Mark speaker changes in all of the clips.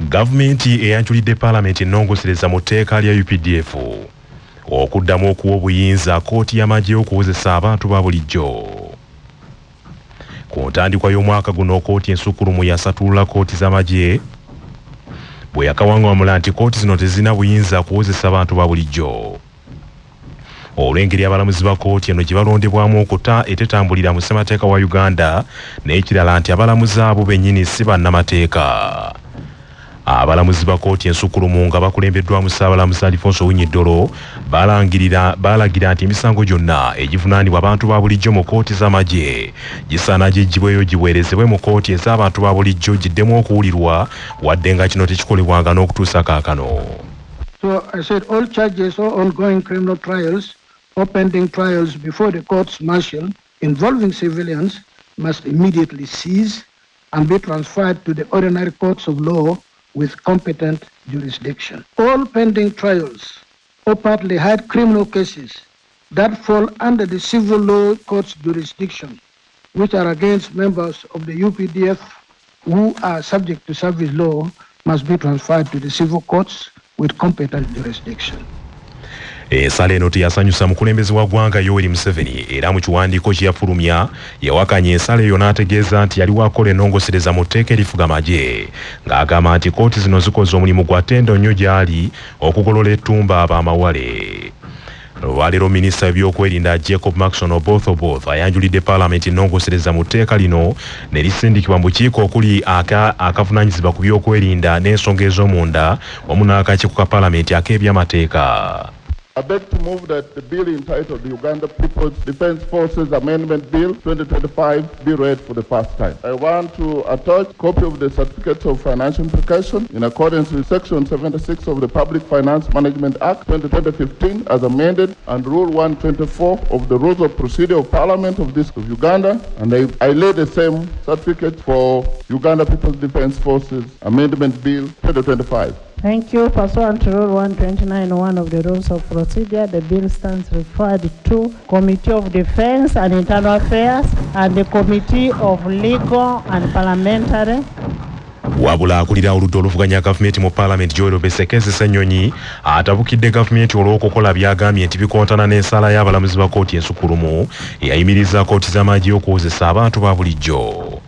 Speaker 1: Gavumenti eyanjulidde Parliament ennongosereza mu tteeka lya UPDF okuddamu okuwa obuyinza kkooti y'amagye okuwozesa abantu ba bulijjo. Ku ntandikwa y'omwaka guno kkooti ensukkulumu yasatulula kkooti z'amagye bwe yakawaŋŋamula nti kkooti zino tezirina buyinza kuwozesa abantu ba bulijjo. Olw'engeri abalamuzi ba kkooti eno gye balondebwamu okuta etetambulira mu ssemateeka wa Uganda n'ekirala nti abalamuzi abo bennyini si bannamateeka. Abalamuzi ba kkooti ensukkulumu nga bakulembeddwamu Ssaabalamuzi Alfonso Winyiddolo baalagira nti emisango gyonna egivunaanibwa abantu ba bulijjo mu kkooti z'amagye gisaana giggyibweyo giweerezebwe mu kkooti ez'abantu ba bulijjo giddemu okuwulirwa wadde nga kino tekikolebwanga n'okutuusa kaakano.
Speaker 2: So I said all charges or ongoing criminal trials or pending trials before the courts martial involving civilians must immediately cease and be transferred to the ordinary courts of law with competent jurisdiction. All pending trials or partly hard criminal cases that fall under the civil law court's jurisdiction, which are against members of the UPDF who are subject to service law, must be transferred to the civil courts with competent jurisdiction.
Speaker 1: Ensala eno teyasanyusa mukulembeze wa ggwanga Yoweri Museveni era mu kiwandiiko kye yafulumya yawakanya ensala eyo n'ategeeza nti yali wakola ennongosereza mu tteeka erifuga amagye ng'agamba nti kkooti zino zikoze omulimu gwa ttendo nnyo gy'ali okugolola ettumba ab'amawale. Olwaleero minisita w'ebyokwerinda Jacob Maxson Oboth ayanjulidde Parliament ennongosereza mu tteeka lino ne lisindikibwa mu bukiiko okuli akavunaanyizibwa ku byokwerinda n'ensonga ez'omunda wamu n'akakiiko ka Parliament ak'ebyamateeka.
Speaker 3: I beg to move that the bill entitled the Uganda People's Defence Forces Amendment Bill 2025 be read for the first time. I want to attach a copy of the Certificates of Financial Implication in accordance with Section 76 of the Public Finance Management Act 2015 as amended and Rule 124 of the Rules of Procedure of Parliament of Uganda, and I lay the same certificate for Uganda People's Defence Forces Amendment Bill 2025.
Speaker 4: Thank you. Pursuant to Rule 129(1) of the Rules of Procedure, the bill stands referred to Committee of Defence and Internal Affairs and the Committee of Legal and Parliamentary.
Speaker 1: Wabula akulira oludda oluvuganya gavumenti mu Parliament Joel Besekese Ssenyonyi atabukidde gavumenti olw'okukola byagambye nti bikontana n'ensala y'abalamuzi ba kkooti ensukkulumu eyayimiriza kkooti z'amagye okuwozesa abantu ba bulijjo.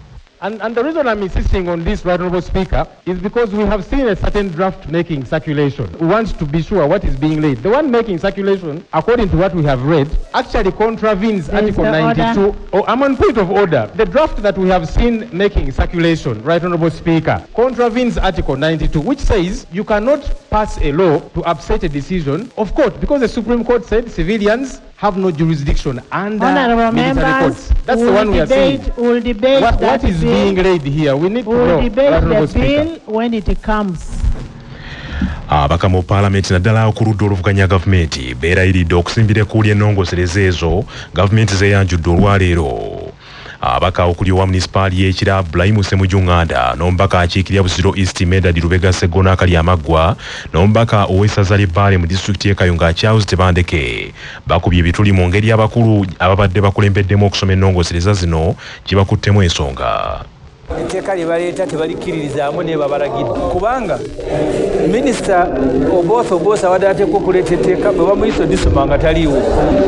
Speaker 5: And the reason I'm insisting on this, Right Honourable Speaker, is because we have seen a certain draft making circulation. We want to be sure what is being laid. The one making circulation, according to what we have read, actually contravenes Article 92. Oh, I'm on point of order. The draft that we have seen making circulation, Right Honourable Speaker, contravenes Article 92, which says you cannot pass a law to upset a decision of court because the Supreme Court said civilians have no jurisdiction under military courts. That's the one we are saying.
Speaker 4: We'll debate
Speaker 5: what is being laid here. We need to know.
Speaker 4: We'll debate the bill when it comes.
Speaker 1: Abaka mu Parliament naddala ku ludda oluvuganya gavumenti beerayiridde okusimbira ekkuuli ennongosereza ezo gavumenti zeeyanjudde olwaleero. Abaka okuli owa munisipaali y'Ekira Ibrahim Ssemujjunganda n'omubaka akiikirira Busiro East Medad Lubega Sseggona Akali Amaggwa n'omubaka ow'essaza ly'Ebbaale mu disitulikiti y'e Kayunga Charles Tebandeke bakubye ebituli mu ngeri abakulu ababadde bakulembeddemu okusoma ennongosereza zino gye bakuttemu ensonga.
Speaker 6: Etteeka lye baleeta tebalikkiririzaamu ne babalagidde kubanga minisita Oboth awadde ateekwa okuleeta etteeka bwe bamuyisa odisoma nga taliiwo.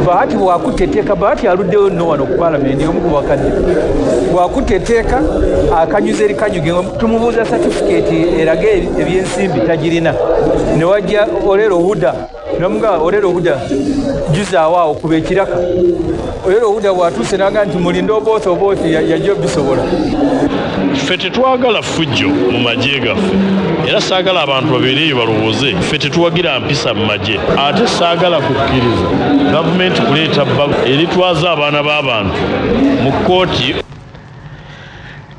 Speaker 6: Bahati bw'akutta etteeka Bahati aluddeyo nno wano ku Paalamenti omu ku bakadde bw'akutta etteeka akanyuza eri kanyuge tumubuuza satifikeeti eraga ebyensimbi tagirina ne wajja Olero Huda namuga Olero Huda juzaawo awo kuba ekiraka Olero Huda bw'atuuse n'agamba nti mulinde Oboth yajja bisobola.
Speaker 7: Ffe tetwagala ffujjo mu magye gaffe era saagala abantu babeereyo balowooze ffe tetuwagira mpisa mu magye ate saagala kukkiriza gavumenti kuleeta bbago eritwaza abaana b'abantu mu kkooti.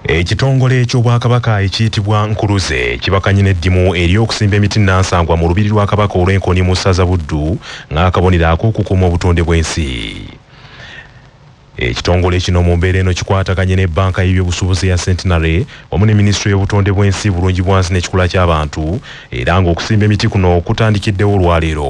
Speaker 1: Ekitongole eky'Obwakabaka ekiyitibwa Nkuluze kibakanye n'eddimu ery'okusimba emiti nnansangwa mu lubiri lwa Kabaka olw'Enkoni mu ssaza Buddu ng'akabonero ak'okukuuma obutonde bw'ensi. Ekitongole kino mu mbeera eno kikwataganye ne bbanka y'ebyobusuubuzi ya Centenary wamu ne minisitule y'obutonde bw'ensi bulungibwansi n'ekikula ky'abantu era ng'okusimba emiti kuno kutandikiddewo olwaleero.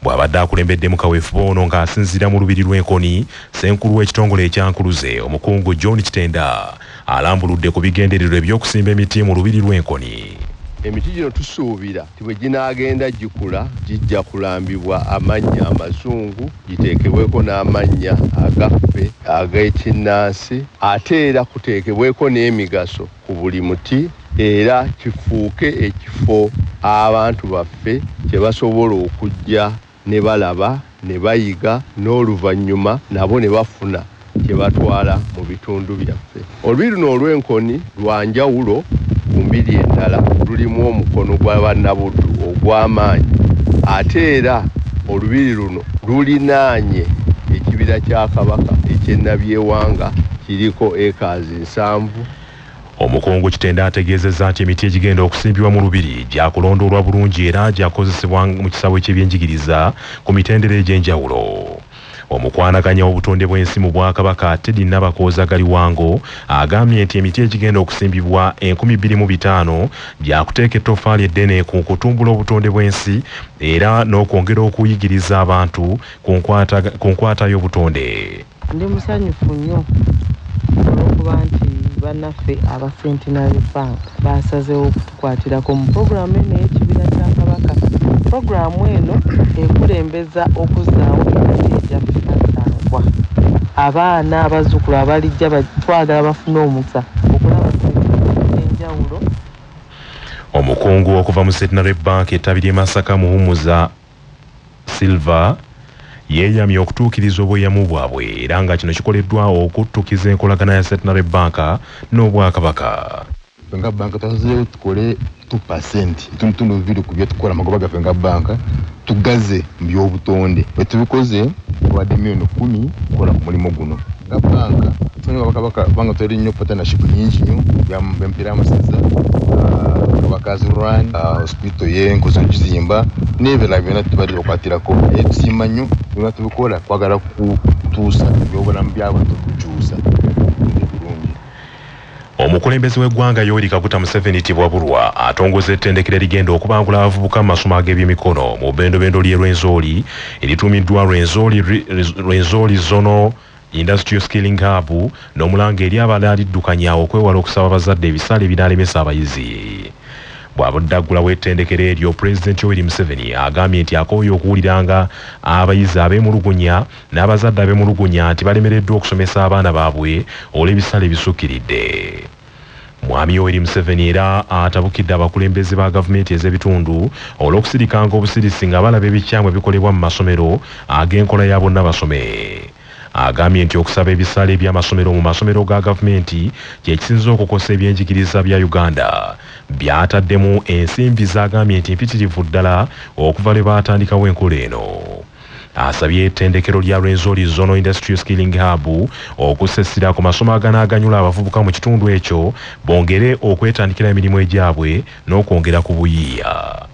Speaker 1: Bw'abadde akulembeddemu kaweefube ono ng'asinziira mu lubiri lw'Enkoni ssenkulu w'ekitongole ekya Nkuluze omukungu John Kitenda alambuludde ku bigendererwa eby'okusimba emiti mu lubiri lw'Enkoni.
Speaker 8: emiti gino tusuubira tibwe ginaagenda gikula gijja kulambibwa amannya amazungu giteekebweko n'amannya agaffe ag'ekinnansi ate era kuteekebweko n'emigaso ku buli muti era kifuuke ekifo abantu baffe kye basobola okujja ne balaba ne bayiga n'oluvannyuma nabo ne bafuna kye batwala mu bitundu byaffe. Olubiri luno olw'enkoni lwa njawulo ku mbiri endala lulimu omukono gwa bannabuddu ogw'amaanyi ate era olubiri luno lulinaanye ekibira kya Kabaka eky'ennabyewanga kiriko ekaazi 7.
Speaker 1: Omukungu Kitenda ategeezezza nti emiti egigenda okusimbibwa mu lubiri gyakulondoolwa bulungi era gyakozesebwa mu kisawe ky'ebyenjigiriza ku mitendera egy'enjawulo. Omukwanaganya w'obutonde bw'ensi mu Bwakabaka Teddy Nabakooza Galiwango agambye nti emiti egigenda okusimbibwa 2500 gyakuteeka ettoffaali eddene ku kutumbula obutonde bw'ensi era n'okwongera okuyigiriza abantu ku nkwata y'obutonde.
Speaker 9: Ndi musanyufu nnyo olw'okuba nti bannaffe aba Centenary Bank basazeewo okutukwatirako mu pulogulaamu eno ey'ekibira kya Kabaka. Pulogulaamu eno ekulembeza okuzzaawo emiti egyaffe basangwa. Abaana abazzukulu abalijja twagala bafune omukisa okulaba enjawulo.
Speaker 1: Omukungu okuva mu Centenary Bank ettabi ly'e Masaka Muhumuza Silver yeeyamye okutuukiriza obweyamo bwabwe era nga kino kikoleddwa okuttukiza enkolagana ya Centenary Bank n'Obwakabaka.
Speaker 10: Nga banka twasazeewo tukole 2% etundutundu 2 ku bye tukola amagoba gaffe nga banka tugaze mu by'obutonde. Bwe tubikoze tuwadde miliyoni 10 kukola ku mulimu guno. Nga banka tufunye Kabaka banga tuli nnyo partnership nyingi nnyo y'empira y'amasaza Kabakazi Run hospital y'enkozo kizimba n'ebirala byonna tubadde okwatirako tusiima nnyo byonna tubikola kwagala kutuusa ebyobulamu by'abantu kukyusa.
Speaker 1: Omukulembeze w'eggwanga Yoweri Kaguta Museveni Tibwabulwa atongoza ettendekero erigenda okubangula abavubuka mu masomo ag'ebyemikono mu bbendobendo ly'e Rwenzori eritumiddwa Rwenzori Zono Industrial Skilling Hub n'omulanga eri abalaaliddukanya okwewala okusaba abazadde ebisale ebinaalemesa abayizi. Bw'abudaggulawo ettendekero eryo Pulezidenti Yoweri Museveni agambye nti akooye okuwuliranga abayizi ab'emulugunya n'abazadde ab'emulugunya nti balemereddwa okusomesa abaana baabwe olw'ebisale ebisukkiridde. Mwami Yoweri Museveni era atabukidde abakulembeze ba gavumenti ez'ebitundu olw'okusirikanga obusirisi nga balaba ebikyamu ebikolebwa mu masomero ag'enkola ya bonna basome. Agambye nti okusaba ebisale by'amasomero mu masomero ga gavumenti kyekisinza okukosa ebyenjigiriza bya Uganda. Byataddemu ensimbi z'agambye nti mpitirivu ddala okuva lwe baatandikawo enkola eno. Asabye ettendekero lya Rwenzori Zono Industrial Skilling Hub okusesera ku masomo aganaaganyula abavubuka mu kitundu ekyo bongere okwetandikira emirimu egyabwe n'okwongera ku buyiiya.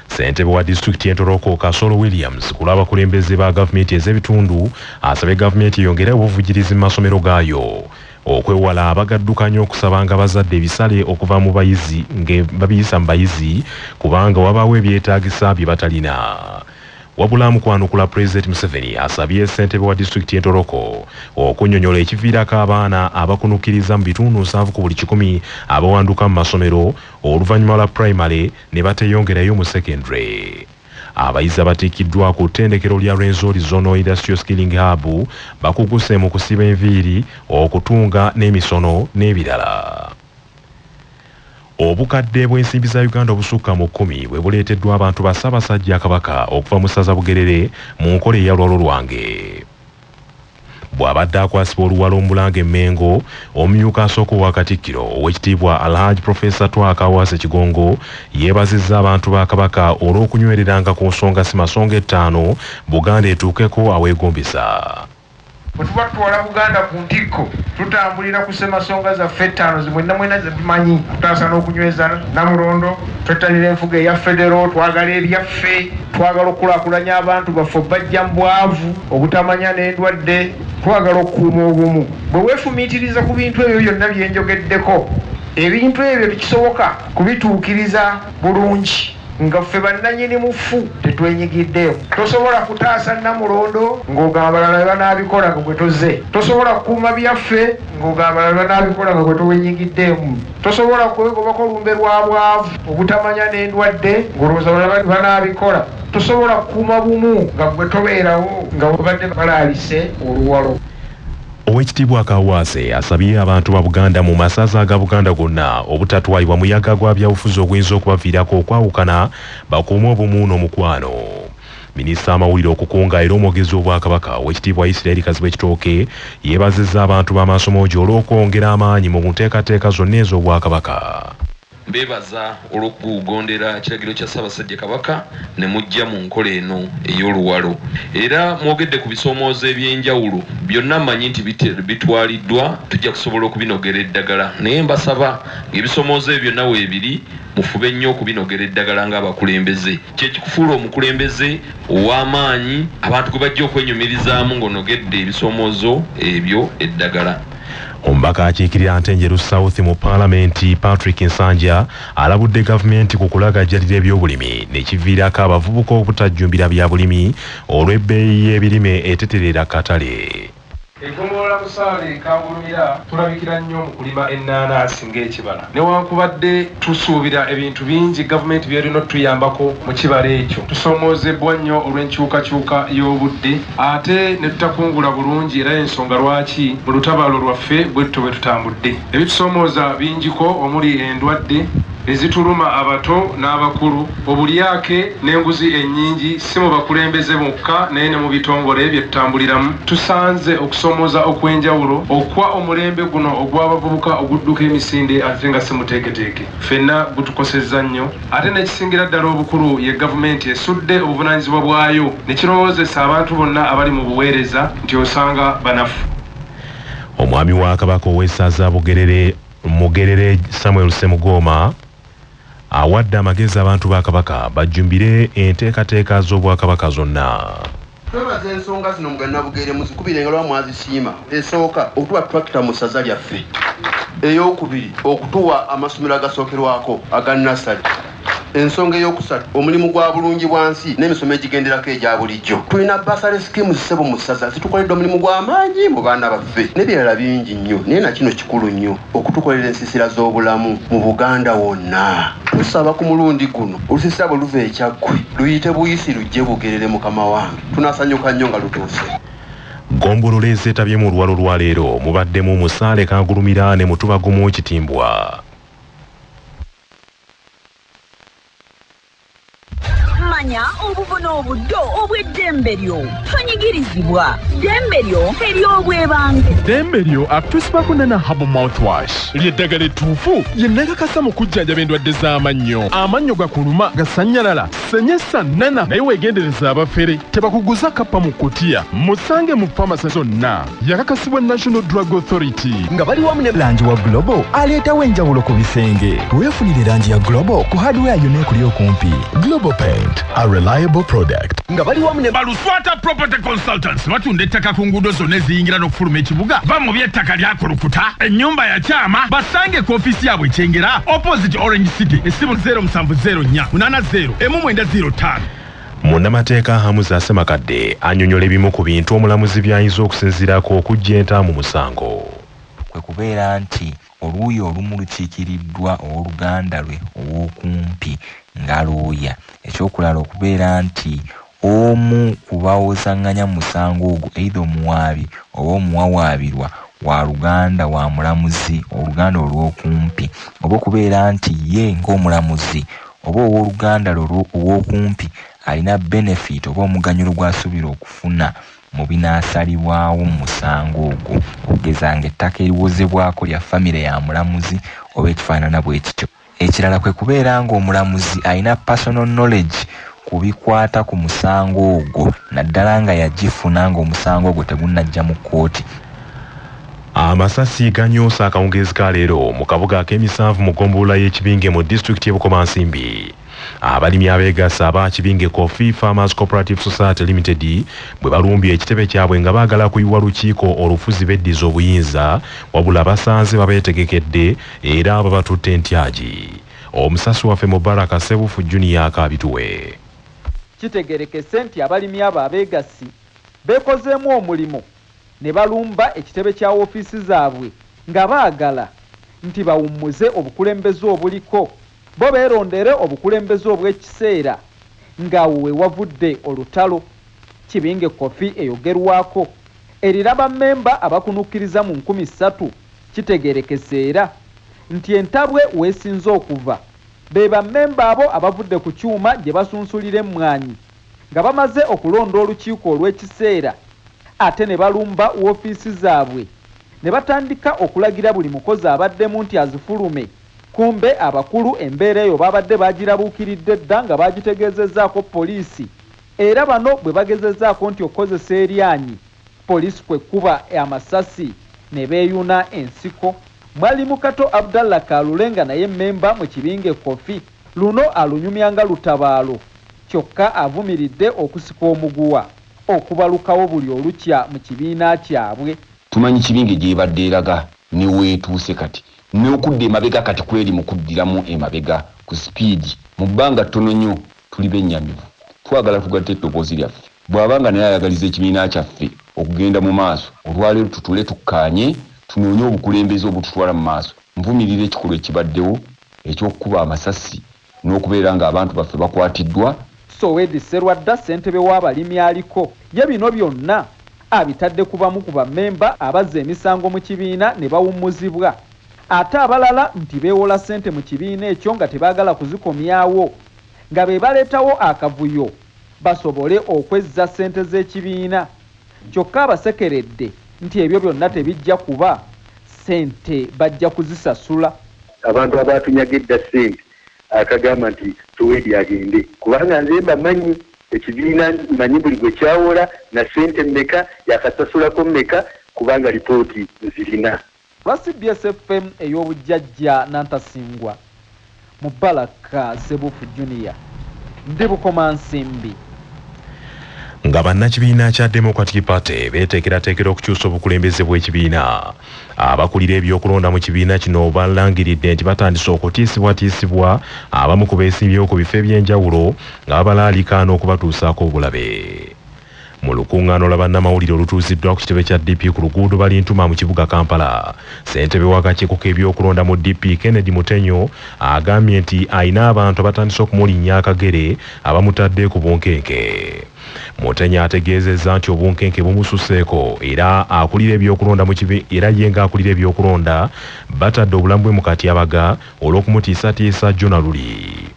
Speaker 1: Ssentebe wa disitulikiti y'Entoroko Kasolo Williams ku lw'abakulembeze ba gavumenti ez'ebitundu asabye gavumenti eyongere obuvujjirizi mu masomero gaayo okwewala abagaddukanya okusabanga abazadde ebisale okuva mu bayizi babiyisa mu bayizi kubanga wabaawo ebyetaagisa bye batalina. Wabula mukwanukula Pulezidenti Museveni asabye ssentebe wa disitulikiti y'Entoroko okunnyonnyola ekiviirako abaana abakunukiriza mu bitundu 7 ku buli 100 abawanduka mu masomero oluvannyuma lwa primary ne bateeyongerayo mu secondary. Abayizi abatikiddwa ku ttendekero lya Rwenzori Zono Industrial Skilling Hub bakuguse mu kusiba enviiri okutunga n'emisono n'ebirala. Obukadde bw'ensimbi za Uganda obusukka mu 10 bwe buleeteddwa abantu ba Ssaabasajja Kabaka okuva mu ssaza Bugerere mu nkola eya Lwalo Lwange. Bw'abadde akwasibwa oluwalo Omulange Mengo omumyuka asooka owa Katikkiro ow'ekitiibwa Alhaji Profesa Twaka Waase Kigongo yeebazizza abantu ba Kabaka olw'okunywereranga ku nsonga si masonga 5 Buganda etuukeko aweegombesa.
Speaker 11: Bwe tuba tutwala Buganda ku ntikko tutambulira ku ssemasonga zaffe 5 zimwenna ze tumanyi tutaasa n'okunyweza Namulondo twettanira enfuga eya federo twagala ebyaffe twagala okukulaakulanya abantu baffe bajja mu bwavu obutamanya n'endwadde twagala okukuuma obumu. Bwe weefumiitiriza ku bintu ebyo byonna bye njogeddeko ebintu ebyo tekisoboka kubituukiriza bulungi nga ffe bannannyini mufu tetwenyigiddeemu. Tosobola kutaasa Namulondo ng'ogamba abalala banaabikola nga bwe tozze. Tosobola kukuuma byaffe ng'ogamba abalala banaabikola nga bwe towenyigiddeemu. Tosobola kwegobako olumbe lwa bwavu obutamanya n'endwadde ng'olowooza abalala banaabikola. Tosobola kukuuma bumu nga bwe tobeerawo nga babadde balaalise oluwalo.
Speaker 1: Oweekitiibwa Kaawaase asabye abantu ba Buganda mu masaza aga Buganda gonna obutatwalibwa muyaga gwa byabufuzi oguyinza okubaviirako okwawukana bakuume obumu n'omukwano. Minisita amawulire okukunga era omwogezi w'Obwakabaka Oweekitiibwa Israel Kazibekitooke yeebazizza abantu b'amasomo olw'okwongera amaanyi mu nteekateeka zonna ez'Obwakabaka.
Speaker 12: Bebaza olw'okugondera kiragiro kya Ssaabasajja Kabaka ne mujja mu nkola eno ey'oluwalo. Era mwogedde ku bisoomoozo eby'enjawulo byonna mmanyi nti bitwaliddwa tujja kusobola okubinogera eddagala. Naye mbasaba ng'ebisoomoozo ebyo byonna weebiri mufube nnyo okubinogera eddagala ng'abakulembeze. Kyekikufuula omukulembeze ow'amaanyi abantu gwe bajja okwenyumirizaamu ng'onogedde ebisoomoozo ebyo eddagala.
Speaker 1: Omubaka akiikirira Ntenjeru South mu Paalamenti Patrick Nsanja alabudde gavumenti ku kulagajjalira ebyobulimi nekiviirako abavubuka obutajjumbira bya bulimi olw'ebbeeyi y'ebirime eteterera katale.
Speaker 13: Eggomolola Busaale Kangulumira tulabikira nnyo mu kulima ennaanansi ng'ekibala. Newankubadde tusuubira ebintu bingi gavumenti byerina otuyambako mu kibala ekyo. Tusoomoozebwa nnyo olw'enkyukakyuka y'obudde ate ne tutakungula bulungi era ensonga lwaki mu lutabaalo lwaffe bwe tutyo bwe tutambudde. Ebitusoomooza bingiko omuli endwadde ezituluma abato n'abakulu, obulyake n'enguzi ennyingi si mu bakulembeze bokka naye ne mu bitongole bye tutambuliramu. Tusanze okusomooza okw'enjawulo okwa omulembe guno ogw'abavubuka ogudduka emisinde ate nga si muteeketeeke. Ffenna gutukosezza nnyo ate n'ekisingira ddala obukulu ye gavumenti esudde obuvunaanyizibwa bwayo ne kirowoozesa abantu bonna abali mu buweereza nti osanga banafu.
Speaker 1: Omwami wa Kabaka ow'essaza Mugerere Samuel Ssemugoma awadde amagezi abantu ba Kabaka bajjumbire enteekateeka z'Obwakabaka zonna.
Speaker 14: Twebaza ensonga zino mugana Bugere muzikubirenga lwa mwazisiima. Esooka okutuwa tractor mu ssaza lyaffe. Ey'okubiri okutuwa amasomero agasookerwako aga nursery. Ensonga ey'okusatu omulimu gwa bulungi bwansi n'emisomo egigenderako egya bulijjo. Tulina basale schemes ssebo mu ssaza zitukoledde omulimu gw'amaanyi mu baana baffe n'ebirala bingi nnyo naye na kino kikulu nnyo okutukolera ensiisira z'obulamu mu Buganda wonna. Tusaba ku mulundi guno olusiisira bwe luva ekyaggwe luyite buyisi lujje Bugerere mukama wange. Tunasanyuka nnyo nga lutuuse.
Speaker 1: Gombolola ezeetabye mu luwalo lwa leero mubaddemu Musaale Kangulumira ne Mutubagumu Kitimbwa.
Speaker 15: Manya obubona obuddo obw'eddembe lyo tonyigirizibwa. Ddembe lyo ery'obwebange.
Speaker 16: Ddembe lyo akutusibako nana Herbal Mouthwash ly'eddagala ettuufu yennakakasa mu kujjanjaba endwadde z'amannyo. Amannyo gakuluma gasannyalala senyesa nana naye weegendereza abafere tebakuguza kappa mu kutiya. Musange mu famasi zonna. Yakakasibwa National Drug Authority
Speaker 17: nga bali wamu ne langi wa Global aleetawo enjawulo ku bisenge. Weefunire langi ya Global ku hardware yonna ekuli okumpi.
Speaker 16: Global Paint, a reliable product.
Speaker 17: Nga bali wamu ne
Speaker 18: Baluswata Property Consultants batunda ettaka ku nguudo zonna eziyingira n'okufuluma ekibuga. Va mu by'ettaka lyakulukuta ennyumba ya kyama basange ku ofiisi yaabwe Kyengera opposite Orange City essimu 0704 80 1905.
Speaker 1: Munnamateeka Hamuza Ssemakadde annyonnyola ebimu ku bintu omulamuzi by'ayinza okusinziirako okujja enta mu musango.
Speaker 19: Kwe kubeera nti oluuyi olumu lukiikiriddwa oluganda lwe ow'okumpi nga looya. Ekyokulala okubeera nti omu ku bawozanganya musango ogwo either omuwaabi oba omuwawaabirwa wa luganda wa mulamuzi oluganda olw'okumpi, oba okubeera nti ye ng'omulamuzi oba ow'oluganda olw'okumpi alina benefit oba omuganyulo gw'asuubira okufuna mu binaasalibwawo mu musango ogwo, okugeza ng'ettaka eriwozebwako lya famire ya mulamuzi oba ekifaanana bwe kityo. Ekirala kwe kubeera ng'omulamuzi alina personal knowledge ku bikwata ku musango ogwo naddala nga yagifuna ng'omusango ogwo tegunnajja mu kkooti.
Speaker 1: Amasasi ganyoosa akawungeezi ka leero mu kabuga ak'emisanvu mu ggombolola y'ekibinge mu disitulikiti y'Ebukomansimbi. Abalimi abeegasa aba Kibinge Coffee Farmers Cooperative Society Limited bwe balumbye ekitebe kyabwe nga baagala kuyiwa lukiiko olufuzi beddiza obuyinza wabula basanze babeetegekedde era babatutte entyagi. Omusasi waffe Mubaraka Sebufu Junior akabituwe.
Speaker 20: Kitegerekese nti abalimi abo abeegassi beekozeemu omulimu ne balumba ekitebe kya woofiisi zaabwe nga baagala nti bawummuze obukulembeze obuliko bo beerondere obukulembeze obw'ekiseera ng'awo we wavudde olutalo. Kibinge Kofi eyogerwako erira bammemba abakunukkiriza mu 3,000 kitegerekese era nti entabwe weesinze okuva be bammemba abo abavudde ku kyuma gye basunsulira emmwanyi nga bamaze okulonda olukiiko olw'ekiseera ate ne balumba woofiisi zaabwe ne batandika okulagira buli mukozi abaddemu nti azifulume. Kumbe abakulu embeera eyo babadde bagirabuukiridde dda nga bagitegeezezzaako poliisi era bano bwe bagezezzaako nti okozesa eryanyi poliisi kwe kuba amasasi ne beeyuna ensiko. Mwalimu Kato Abdallah Kalulenga naye mmemba mu Kibinge Kofi luno alunyumyanga lutabaalo kyokka avumiridde okusika omuguwa okubalukawo buli olukya mu kibiina kyabwe.
Speaker 21: Tumanyi Kibinge gyebadde eraga ne weetuuse kati n'okudda emabega kati kweri mu kuddiramu emabega ku sipiidi mu bbanga ttono nnyo tuli bennyamivu. Twagala tugatte eddoboozi lyaffe bw'abanga naye ayagaliza ekibiina kyaffe okugenda mu maaso olwaleero tutule tukkaanye tunoonye obukulembeze obututwala mu maaso. Nvumirira ekikolwa ekibaddewo eky'okukuba amasasi n'okubeera ng'abantu baffe bakwatiddwa.
Speaker 20: Sowedi Serwadda ssentebe w'abalimi aliko ye bino byonna abitadde ku bamu ku bammemba abazza emisango mu kibiina ne bawummuzibwa ate abalala nti beewola ssente mu kibiina ekyo nga tebaagala kuzikomyawo nga be baleetawo akavuyo basobole okwezza ssente z'ekibiina. Kyokka abasekeredde nti ebyo byonna tebijja kuba ssente bajja kuzisasula.
Speaker 22: Abantu abatunyagidda ssente akagamba nti Sowedi agende kubanga nze mbamanyi ekibiina manyi buli gwe kyawola na ssente mmeka yakasasulako mmeka kubanga lipooti zirina.
Speaker 20: Lwa CBS FM ey'obujjajja Nantasingwa Mubaraka Sebufu Junior ndi Bukoma Nsimbi.
Speaker 1: Nga bannakibiina kya Democratic Party beeteekerateekera okukyusa obukulembeze bw'ekibiina. Abakulira ebyokulonda mu kibiina kino balangiridde nti batandise okutiisibwatiisibwa abamu ku beesimbyewo ku bifo eby'enjawulo nga babalaalika n'okubatuusaako obulabe. Mu lukuŋŋaano lwa bannamawulire olutuuziddwa ku kitebe kya DP ku luguudo Balintuma mu kibuga Kampala, ssentebe w'akakiiko k'ebyokulonda mu DP Kennedy Mutenyo agambye nti ayina abantu abatandise okumulinnya akagere abamutadde ku bunkenke. Mutenyo ategeezezza nti obunkenke bumususeeko era akulira ebyokulonda mu kibi era ye ng'akulira ebyokulonda batadde obulamu bwe mu katyabaga olw'okumutiisatiisa Jona Luli.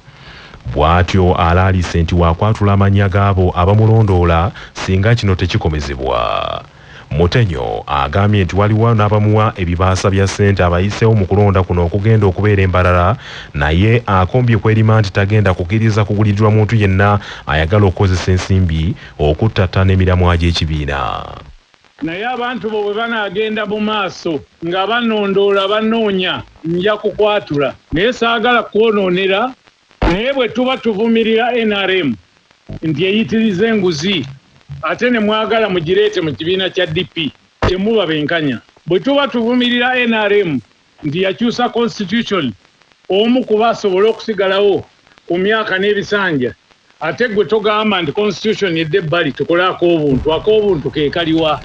Speaker 1: Bw'atyo alaalise nti waakwatula amannya gaabo abamulondoola singa kino tekikomezebwa. Mutenyo agambye nti waliwo n'abamuwa ebibaasa bya ssente abayiseewo mu kulonda kuno okugenda okubeera embalala naye akombye kwerima nti tagenda kukkiriza kuguliddwa muntu yenna ayagala okukozesa ensimbi okuttattana emiramwa gy'ekibiina.
Speaker 23: Naye abantu bo bwe banaagenda mu maaso nga banondoola banoonya nja kukwatula naye saagala kwonoonera. Naye bwe tuba tuvumirira NRM nti eyitiriza enguzi ate ne mwagala mugireete mu kibiina kya DP temuba benkanya. Bwe tuba tuvumirira NRM nti yakyusa constitution omu kuba asobole okusigalawo ku myaka n'ebisanja ate gwe togamba nti constitution edde ebbali tukolaako obuntu ak'obuntu ke kaliwa.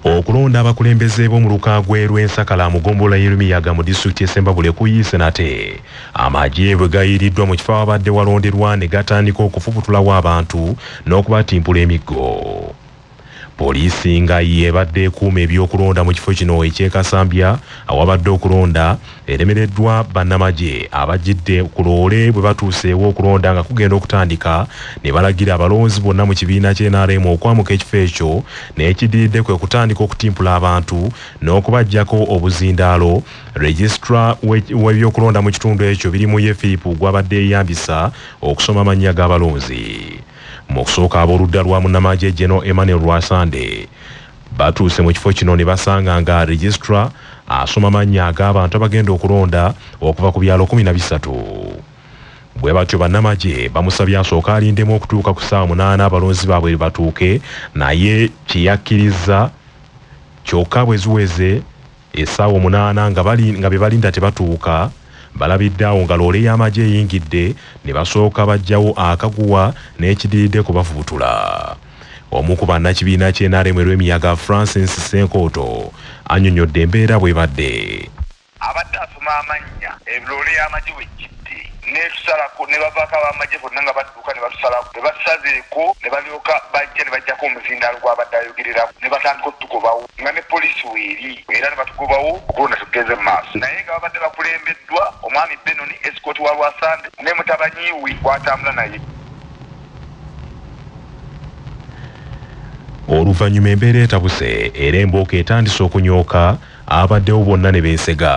Speaker 1: Okulonda abakulembeze b'omu lukagwe lw'ensakala mu ggombolola y'Erumiyaga mu disitulikiti y'Essembabule kuyiise nate. Amagye bwe gayiiriddwa mu kifo abadde walonderwa ne gatandika okufubutulawo abantu n'okubatimpula emiggo. Poliisi nga yeebadde ekuuma ebyokulonda mu kifo kino eky'Ekasambya awabadde okulonda eremereddwa bannamagye abajjidde ku loole bwe batuuseewo okulonda nga kugenda okutandika ne balagira abalonzi bonna mu kibiina ky'NRM okwamuka ekifo ekyo n'ekiddiridde kwe kutandika okutimpula abantu n'okubaggyako obuzindaalo. Registrar w'ebyokulonda mu kitundu ekyo birimu ye Philip gw'abadde yeeyambisa okusoma amannya g'abalonzi. Mu kusooka ab'oludda lwa munnamagye General Emmanuel Rwasande batuuse mu kifo kino ne basanga nga registrar asoma amannya ag'abantu abagenda okulonda okuva ku byalo 13. Bwe batyo bannamagye bamusabye asooka alindemu okutuuka ku ssaawa 8 abalonzi baabwe batuuke naye kiyakkiriza kyokka bwe ziweze essaawa 8 nga be balinda tebatuuka balabiddeawo nga loole y'amagye eyingidde ne basooka bajjawo akaguwa n'ekidiridde kubafubutula. Omu ku bannakibiina ky'NRM Lwemiyaga Francis Senkooto annyonnyodde embeera bw'ebadde.
Speaker 2: Abadde asoma amannya loole y'amagye wejjidde netusalako ne bavaako ab'amagye bonna nga badduka ne batusalako ne basazeeko ne balyoka bajja ne bajjako omuzindaalo gw'abadde ayogererako ne batandika otugobawo nga ne poliisi weeri era ne batugobawo okulonda tugeze mu maaso naye nga babadde bakulembeddwa omwami Benoni Escort wa Lwasande ne mutabanyiwe gwatambula naye.
Speaker 1: Oluvannyuma embeera etabuse era embooka etandise okunyooka abaddewo bonna ne beesega.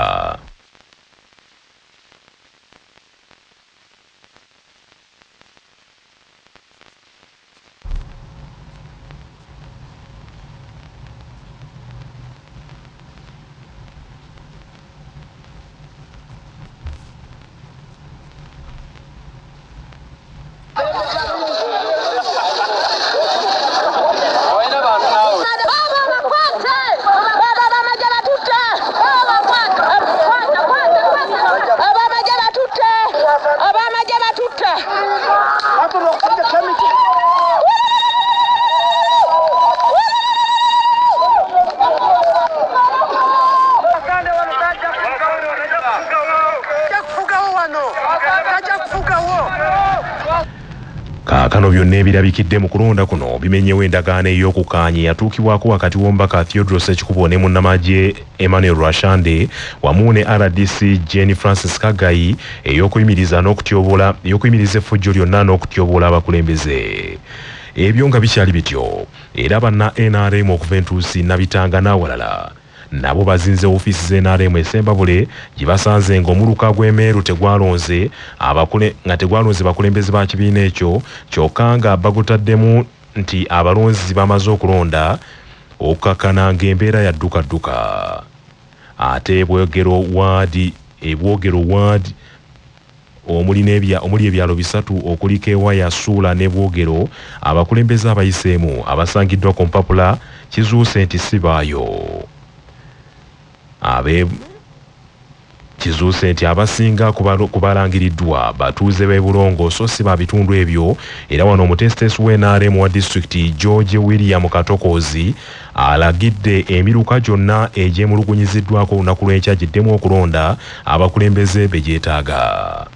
Speaker 1: Kaakano byonna ebirabikidde mu kulonda kuno bimenyewo endagaano ey'okukaanya yatuukibwako wakati w'omubaka Theodore Ssekikubo ne munnamagye Emmanuel Rwashande wamu ne RDC Jenny Francis Kagayi ey'okuyimiriza effujjo lyonna n'okutyoboola abakulembeze. Ebyo nga bikyali bityo era banna NRM okuva entuusi Nabitanga n'awalala nabo bazinze ofiisi z'NRM Essembabule gye basanze ng'omuluka gw'Emeeru tegwalonze bakulembeze ba kibiina ekyo kyokka nga bagutaddemu nti abalonzi bamaze okulonda okukakkana ng'embeera yaddukadduka. Ate ebwogero waadi omuli ebyalo bisatu okuliko Ewaya, Suula ne Bwogero abakulembeze abayiseemu abasangiddwa ku mpapula kizuuse nti si baayo. Kizuuse nti abasinga kubalangiriddwa batuuze b'e Bulongo so si ba bitundu ebyo era wano omutesitesi w'NRM wa disitulikiti George William Katokozi alagidde emiruka gyonna egyemulugunyiziddwako olunaku lw'enkya giddemu okulonda abakulembeze be gyetaaga.